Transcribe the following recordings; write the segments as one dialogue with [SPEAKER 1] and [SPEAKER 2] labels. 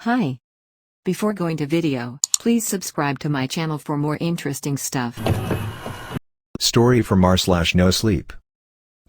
[SPEAKER 1] Hi. Before going to video, please subscribe to my channel for more interesting stuff.
[SPEAKER 2] Story from r/no sleep.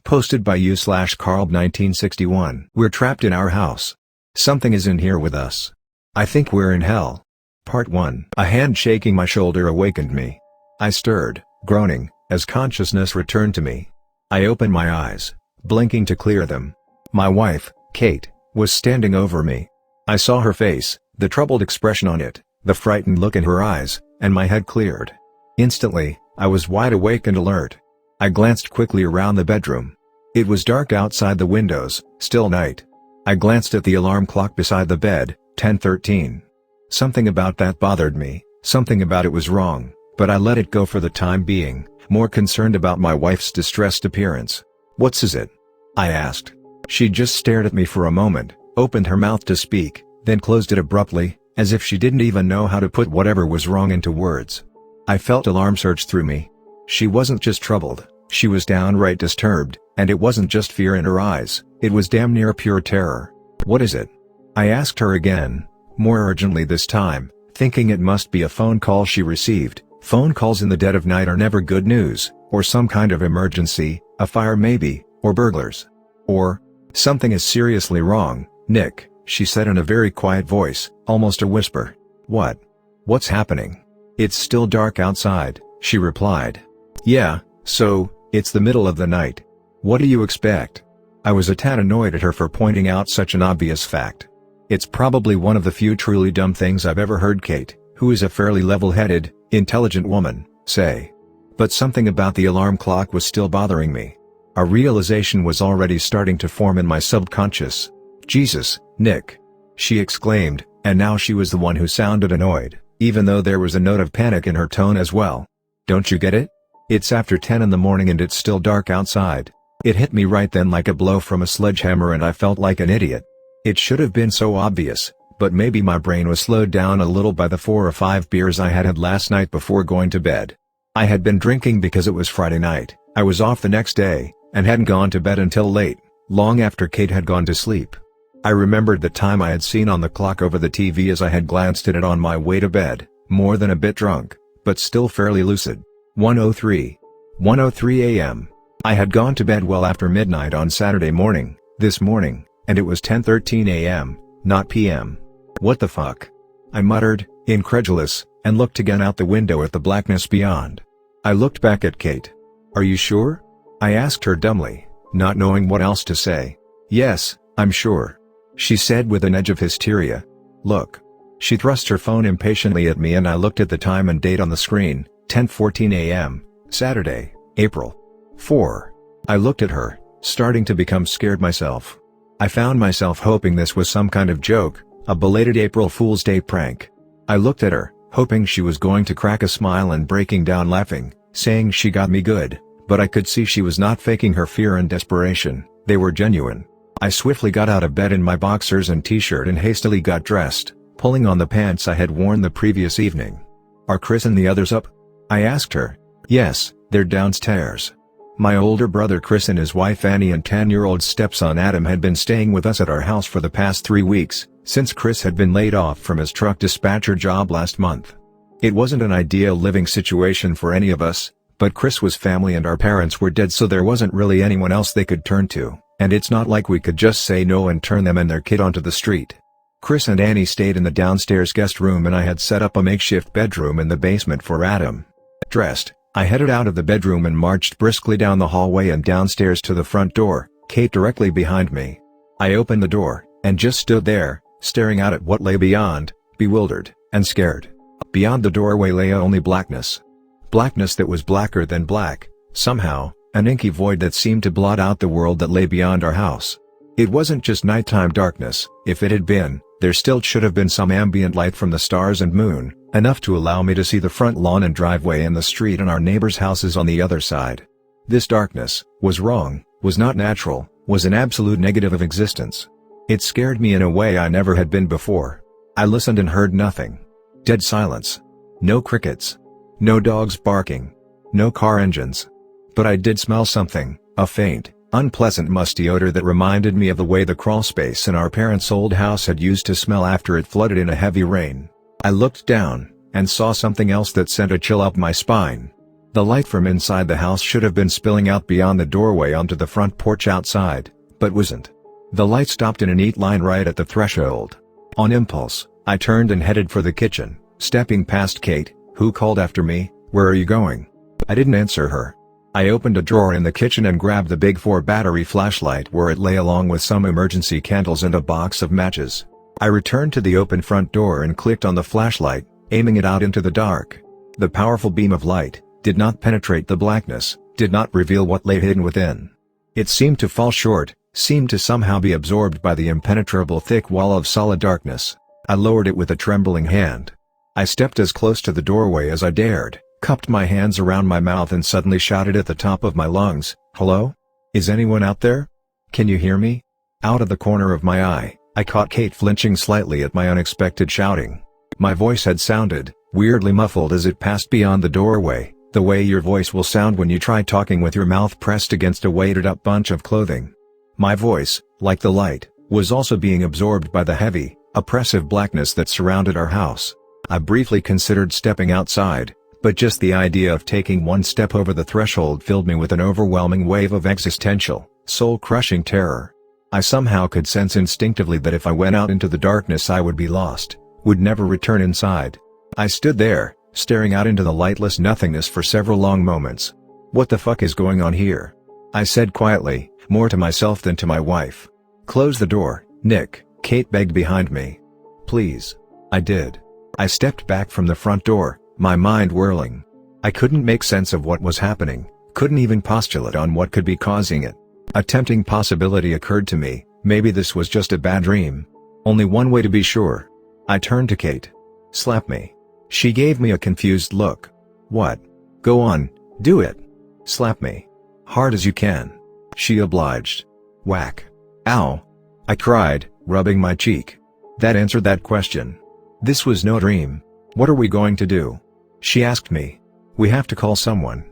[SPEAKER 2] Posted by u/Carl1961. We're trapped in our house. Something is in here with us. I think we're in hell. Part 1. A hand shaking my shoulder awakened me. I stirred, groaning, as consciousness returned to me. I opened my eyes, blinking to clear them. My wife, Kate, was standing over me. I saw her face, the troubled expression on it, the frightened look in her eyes, and my head cleared. Instantly, I was wide awake and alert. I glanced quickly around the bedroom. It was dark outside the windows, still night. I glanced at the alarm clock beside the bed, 10:13. Something about that bothered me, something about it was wrong, but I let it go for the time being, more concerned about my wife's distressed appearance. "What's is it?" I asked. She just stared at me for a moment, opened her mouth to speak, then closed it abruptly, as if she didn't even know how to put whatever was wrong into words. I felt alarm surge through me. She wasn't just troubled, she was downright disturbed, and it wasn't just fear in her eyes, it was damn near pure terror. "What is it?" I asked her again, more urgently this time, thinking it must be a phone call she received. Phone calls in the dead of night are never good news, or some kind of emergency, a fire maybe, or burglars. Or, "Something is seriously wrong, Nick," she said in a very quiet voice, almost a whisper. "What? What's happening?" "It's still dark outside," she replied. "Yeah, so, it's the middle of the night. What do you expect?" I was a tad annoyed at her for pointing out such an obvious fact. It's probably one of the few truly dumb things I've ever heard Kate, who is a fairly level-headed, intelligent woman, say. But something about the alarm clock was still bothering me. A realization was already starting to form in my subconscious. "Jesus, Nick!" she exclaimed, and now she was the one who sounded annoyed, even though there was a note of panic in her tone as well. "Don't you get it? It's after 10 in the morning and it's still dark outside." It hit me right then like a blow from a sledgehammer and I felt like an idiot. It should have been so obvious, but maybe my brain was slowed down a little by the 4 or 5 beers I had last night before going to bed. I had been drinking because it was Friday night, I was off the next day, and hadn't gone to bed until late, long after Kate had gone to sleep. I remembered the time I had seen on the clock over the TV as I had glanced at it on my way to bed, more than a bit drunk, but still fairly lucid. 1:03 a.m. I had gone to bed well after midnight on Saturday morning, this morning, and it was 10:13 a.m., not p.m. "What the fuck?" I muttered, incredulous, and looked again out the window at the blackness beyond. I looked back at Kate. "Are you sure?" I asked her dumbly, not knowing what else to say. "Yes, I'm sure," she said with an edge of hysteria. "Look." She thrust her phone impatiently at me and I looked at the time and date on the screen, 10:14 a.m., Saturday, April 4. I looked at her, starting to become scared myself. I found myself hoping this was some kind of joke, a belated April Fool's Day prank. I looked at her, hoping she was going to crack a smile and breaking down laughing, saying she got me good, but I could see she was not faking her fear and desperation, they were genuine. I swiftly got out of bed in my boxers and t-shirt and hastily got dressed, pulling on the pants I had worn the previous evening. "Are Chris and the others up?" I asked her. "Yes, they're downstairs." My older brother Chris and his wife Annie and 10-year-old stepson Adam had been staying with us at our house for the past 3 weeks, since Chris had been laid off from his truck dispatcher job last month. It wasn't an ideal living situation for any of us, but Chris was family and our parents were dead, so there wasn't really anyone else they could turn to, and it's not like we could just say no and turn them and their kid onto the street. Chris and Annie stayed in the downstairs guest room and I had set up a makeshift bedroom in the basement for Adam. Dressed, I headed out of the bedroom and marched briskly down the hallway and downstairs to the front door, Kate directly behind me. I opened the door, and just stood there, staring out at what lay beyond, bewildered, and scared. Beyond the doorway lay only blackness. Blackness that was blacker than black, somehow, an inky void that seemed to blot out the world that lay beyond our house. It wasn't just nighttime darkness, if it had been, there still should have been some ambient light from the stars and moon, enough to allow me to see the front lawn and driveway and the street and our neighbors' houses on the other side. This darkness was wrong, was not natural, was an absolute negative of existence. It scared me in a way I never had been before. I listened and heard nothing. Dead silence. No crickets. No dogs barking. No car engines. But I did smell something, a faint, Unpleasant musty odor that reminded me of the way the crawlspace in our parents' old house had used to smell after it flooded in a heavy rain. I looked down, and saw something else that sent a chill up my spine. The light from inside the house should have been spilling out beyond the doorway onto the front porch outside, but wasn't. The light stopped in a neat line right at the threshold. On impulse, I turned and headed for the kitchen, stepping past Kate, who called after me, "Where are you going?" I didn't answer her. I opened a drawer in the kitchen and grabbed the big 4-battery flashlight where it lay along with some emergency candles and a box of matches. I returned to the open front door and clicked on the flashlight, aiming it out into the dark. The powerful beam of light did not penetrate the blackness, did not reveal what lay hidden within. It seemed to fall short, seemed to somehow be absorbed by the impenetrable thick wall of solid darkness. I lowered it with a trembling hand. I stepped as close to the doorway as I dared, cupped my hands around my mouth and suddenly shouted at the top of my lungs, "Hello? Is anyone out there? Can you hear me?" Out of the corner of my eye, I caught Kate flinching slightly at my unexpected shouting. My voice had sounded weirdly muffled as it passed beyond the doorway, the way your voice will sound when you try talking with your mouth pressed against a weighted-up bunch of clothing. My voice, like the light, was also being absorbed by the heavy, oppressive blackness that surrounded our house. I briefly considered stepping outside, but just the idea of taking one step over the threshold filled me with an overwhelming wave of existential, soul-crushing terror. I somehow could sense instinctively that if I went out into the darkness I would be lost, would never return inside. I stood there, staring out into the lightless nothingness for several long moments. "What the fuck is going on here?" I said quietly, more to myself than to my wife. "Close the door, Nick," Kate begged behind me. "Please." I did. I stepped back from the front door, my mind whirling. I couldn't make sense of what was happening, couldn't even postulate on what could be causing it. A tempting possibility occurred to me, maybe this was just a bad dream. Only one way to be sure. I turned to Kate. "Slap me." She gave me a confused look. "What?" "Go on, do it. Slap me. Hard as you can." She obliged. Whack. "Ow!" I cried, rubbing my cheek. That answered that question. This was no dream. "What are we going to do?" She asked me. "We have to call someone."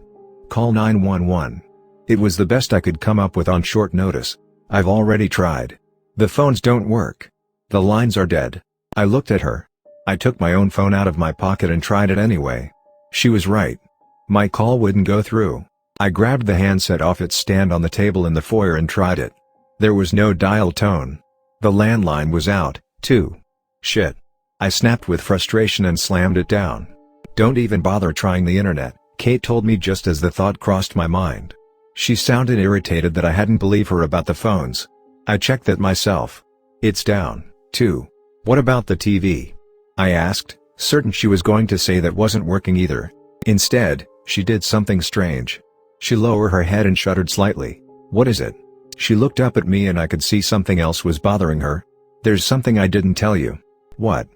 [SPEAKER 2] "Call 911. It was the best I could come up with on short notice. "I've already tried. The phones don't work. The lines are dead." I looked at her. I took my own phone out of my pocket and tried it anyway. She was right. My call wouldn't go through. I grabbed the handset off its stand on the table in the foyer and tried it. There was no dial tone. The landline was out, too. Shit. I snapped with frustration and slammed it down. "Don't even bother trying the internet," Kate told me just as the thought crossed my mind. She sounded irritated that I hadn't believed her about the phones. I checked that myself. "It's down, too." "What about the TV?" I asked, certain she was going to say that wasn't working either. Instead, she did something strange. She lowered her head and shuddered slightly. "What is it?" She looked up at me and I could see something else was bothering her. "There's something I didn't tell you." "What?"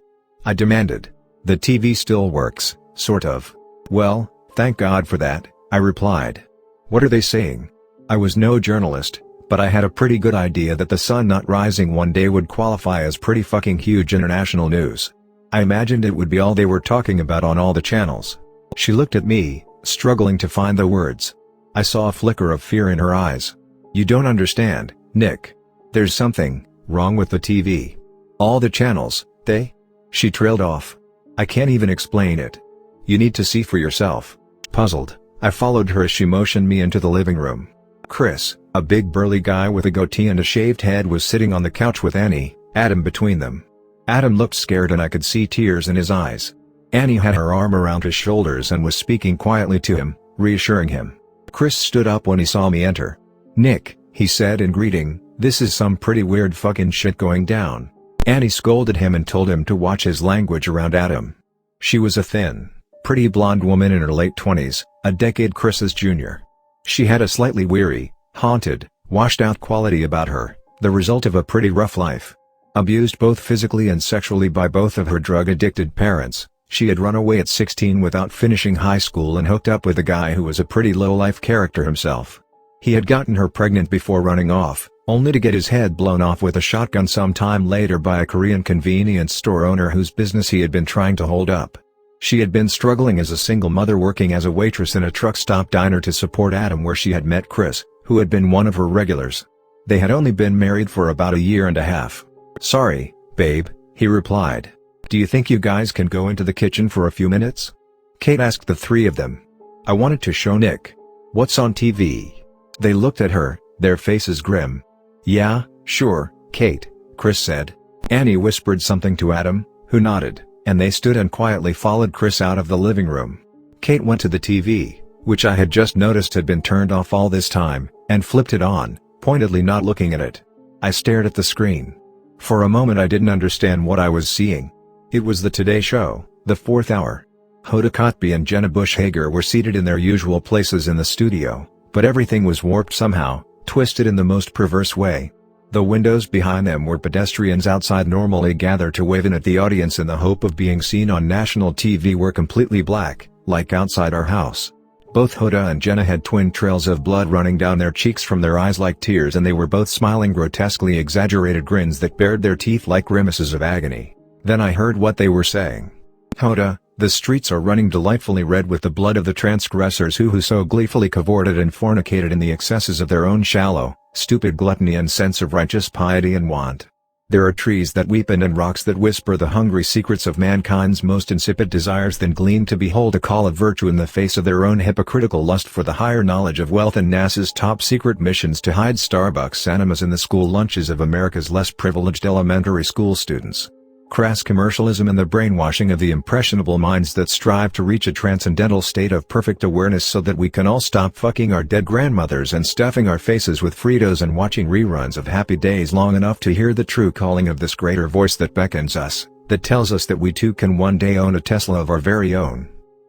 [SPEAKER 2] I demanded. "The TV still works, sort of." "Well, thank God for that," I replied. "What are they saying?" I was no journalist, but I had a pretty good idea that the sun not rising one day would qualify as pretty fucking huge international news. I imagined it would be all they were talking about on all the channels. She looked at me, struggling to find the words. I saw a flicker of fear in her eyes. "You don't understand, Nick. There's something wrong with the TV. All the channels, they..." She trailed off. "I can't even explain it. You need to see for yourself." Puzzled, I followed her as she motioned me into the living room. Chris, a big burly guy with a goatee and a shaved head, was sitting on the couch with Annie, Adam between them. Adam looked scared and I could see tears in his eyes. Annie had her arm around his shoulders and was speaking quietly to him, reassuring him. Chris stood up when he saw me enter. "Nick," he said in greeting, "this is some pretty weird fucking shit going down." Annie scolded him and told him to watch his language around Adam. She was a thin, pretty blonde woman in her late 20s, a decade Chris's junior. She had a slightly weary, haunted, washed-out quality about her, the result of a pretty rough life. Abused both physically and sexually by both of her drug-addicted parents, she had run away at 16 without finishing high school and hooked up with a guy who was a pretty low-life character himself. He had gotten her pregnant before running off, only to get his head blown off with a shotgun some time later by a Korean convenience store owner whose business he had been trying to hold up. She had been struggling as a single mother, working as a waitress in a truck stop diner to support Adam, where she had met Chris, who had been one of her regulars. They had only been married for about a year and a half. "Sorry, babe," he replied. "Do you think you guys can go into the kitchen for a few minutes?" Kate asked the three of them. "I wanted to show Nick. What's on TV?" They looked at her, their faces grim. "Yeah, sure, Kate," Chris said. Annie whispered something to Adam, who nodded, and they stood and quietly followed Chris out of the living room. Kate went to the TV, which I had just noticed had been turned off all this time, and flipped it on, pointedly not looking at it. I stared at the screen. For a moment I didn't understand what I was seeing. It was the Today Show, the fourth hour. Hoda Kotb and Jenna Bush Hager were seated in their usual places in the studio, but everything was warped somehow, twisted in the most perverse way. The windows behind them where pedestrians outside normally gather to wave in at the audience in the hope of being seen on national TV were completely black, like outside our house. Both Hoda and Jenna had twin trails of blood running down their cheeks from their eyes like tears, and they were both smiling grotesquely exaggerated grins that bared their teeth like grimaces of agony. Then I heard what they were saying. "Hoda, the streets are running delightfully red with the blood of the transgressors who so gleefully cavorted and fornicated in the excesses of their own shallow, stupid gluttony and sense of righteous piety and want. There are trees that weep and rocks that whisper the hungry secrets of mankind's most insipid desires, then glean to behold a call of virtue in the face of their own hypocritical lust for the higher knowledge of wealth and NASA's top secret missions to hide Starbucks enemas in the school lunches of America's less privileged elementary school students. Crass commercialism and the brainwashing of the impressionable minds that strive to reach a transcendental state of perfect awareness so that we can all stop fucking our dead grandmothers and stuffing our faces with Fritos and watching reruns of Happy Days long enough to hear the true calling of this greater voice that beckons us, that tells us that we too can one day own a Tesla of our very own."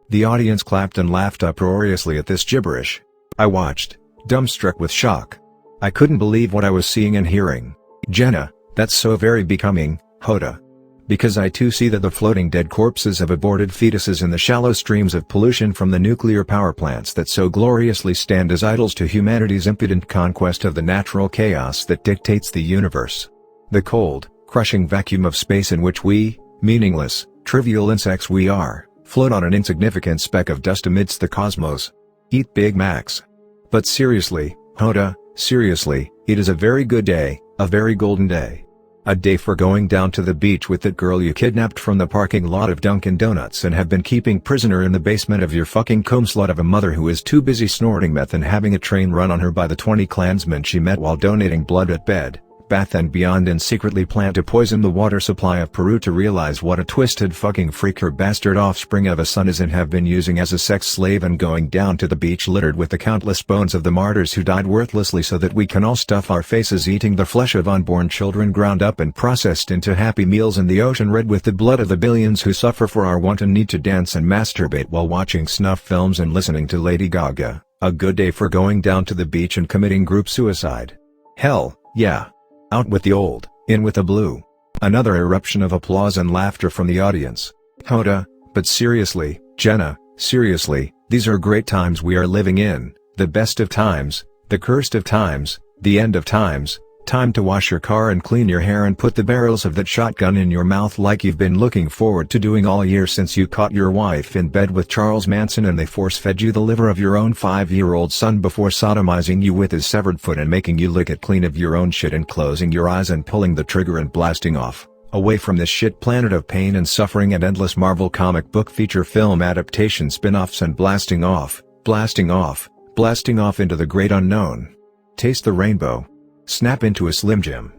[SPEAKER 2] The audience clapped and laughed uproariously at this gibberish. I watched, dumbstruck with shock. I couldn't believe what I was seeing and hearing. "Jenna, that's so very becoming, Hoda. Because I too see the floating dead corpses of aborted fetuses in the shallow streams of pollution from the nuclear power plants that so gloriously stand as idols to humanity's impudent conquest of the natural chaos that dictates the universe. The cold, crushing vacuum of space in which we, meaningless, trivial insects we are, float on an insignificant speck of dust amidst the cosmos. Eat Big Macs. But seriously, Hoda, seriously, it is a very good day, a very golden day. A day for going down to the beach with that girl you kidnapped from the parking lot of Dunkin' Donuts and have been keeping prisoner in the basement of your fucking comb slut of a mother who is too busy snorting meth and having a train run on her by the 20 Klansmen she met while donating blood at Bed, Bath and Beyond, and secretly plan to poison the water supply of Peru to realize what a twisted fucking freak her bastard offspring of a son is and have been using as a sex slave, and going down to the beach littered with the countless bones of the martyrs who died worthlessly so that we can all stuff our faces eating the flesh of unborn children ground up and processed into happy meals, in the ocean red with the blood of the billions who suffer for our wanton need to dance and masturbate while watching snuff films and listening to Lady Gaga. A good day for going down to the beach and committing group suicide. Hell, yeah. Out with the old, in with the blue. Another eruption of applause and laughter from the audience. Hoda, but seriously, Jenna, seriously, these are great times we are living in, the best of times, the cursed of times, the end of times. Time to wash your car and clean your hair and put the barrels of that shotgun in your mouth like you've been looking forward to doing all year since you caught your wife in bed with Charles Manson and they force-fed you the liver of your own 5-year-old son before sodomizing you with his severed foot and making you lick it clean of your own shit and closing your eyes and pulling the trigger and blasting off, away from this shit planet of pain and suffering and endless Marvel comic book feature film adaptation spin-offs, and blasting off into the great unknown. Taste the rainbow. Snap into a Slim Jim.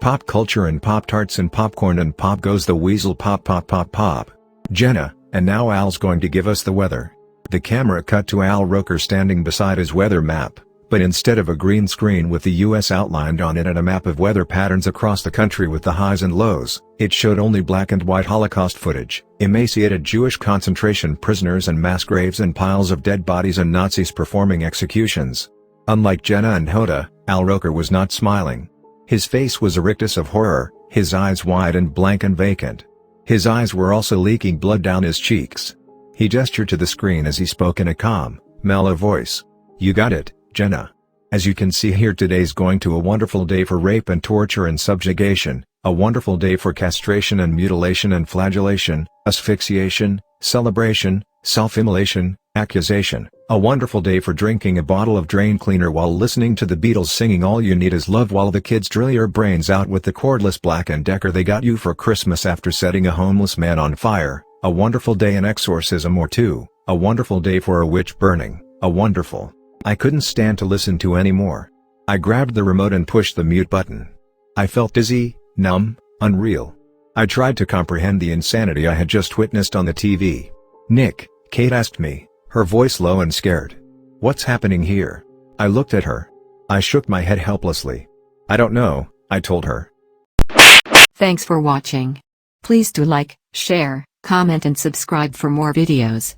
[SPEAKER 2] Pop culture and Pop-Tarts and popcorn, and pop goes the weasel, pop pop pop pop. Jenna, and now Al's going to give us the weather. The camera cut to Al Roker standing beside his weather map, but instead of a green screen with the US outlined on it and a map of weather patterns across the country with the highs and lows, it showed only black and white Holocaust footage, emaciated Jewish concentration prisoners and mass graves and piles of dead bodies and Nazis performing executions. Unlike Jenna and Hoda, Al Roker was not smiling. His face was a rictus of horror, his eyes wide and blank and vacant. His eyes were also leaking blood down his cheeks. He gestured to the screen as he spoke in a calm, mellow voice. "You got it, Jenna. As you can see here, today's going to a wonderful day for rape and torture and subjugation, a wonderful day for castration and mutilation and flagellation, asphyxiation, celebration, self-immolation, accusation, A wonderful day for drinking a bottle of drain cleaner while listening to the Beatles singing All You Need Is Love while the kids drill your brains out with the cordless Black & Decker they got you for Christmas after setting a homeless man on fire. A wonderful day an exorcism or two. A wonderful day for a witch burning. A wonderful. I couldn't stand to listen to any more. I grabbed the remote and pushed the mute button. I felt dizzy, numb, unreal. I tried to comprehend the insanity I had just witnessed on the TV. "Nick," Kate asked me, her voice low and scared. "What's happening here?" I looked at her. I shook my head helplessly. "I don't know," I told her.
[SPEAKER 1] Thanks for watching. Please do like, share, comment and subscribe for more videos.